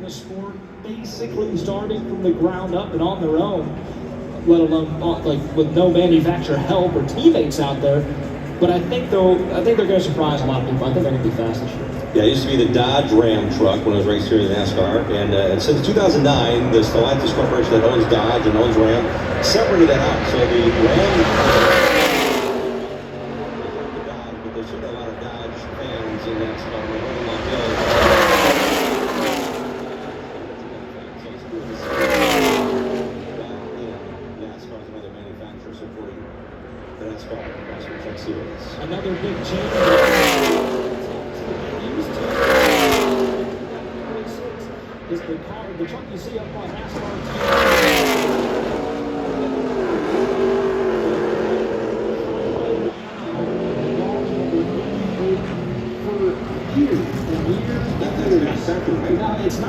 the sport, basically starting from the ground up and on their own, let alone like with no manufacturer help or teammates out there. But I think they're going to surprise a lot of people. I think they're going to be fast this year. Yeah, it used to be the Dodge Ram truck when it was raced here in NASCAR, and since 2009, the Stellantis Corporation that owns Dodge and owns Ram separated that out. So the Ram, but there's certainly a lot of Dodge fans in NASCAR. NASCAR is another manufacturer supporting the NASCAR Craftsman Truck Series. Another big change. Is the truck you see up on NASCAR for years and years. That's not exactly right. No, it's not.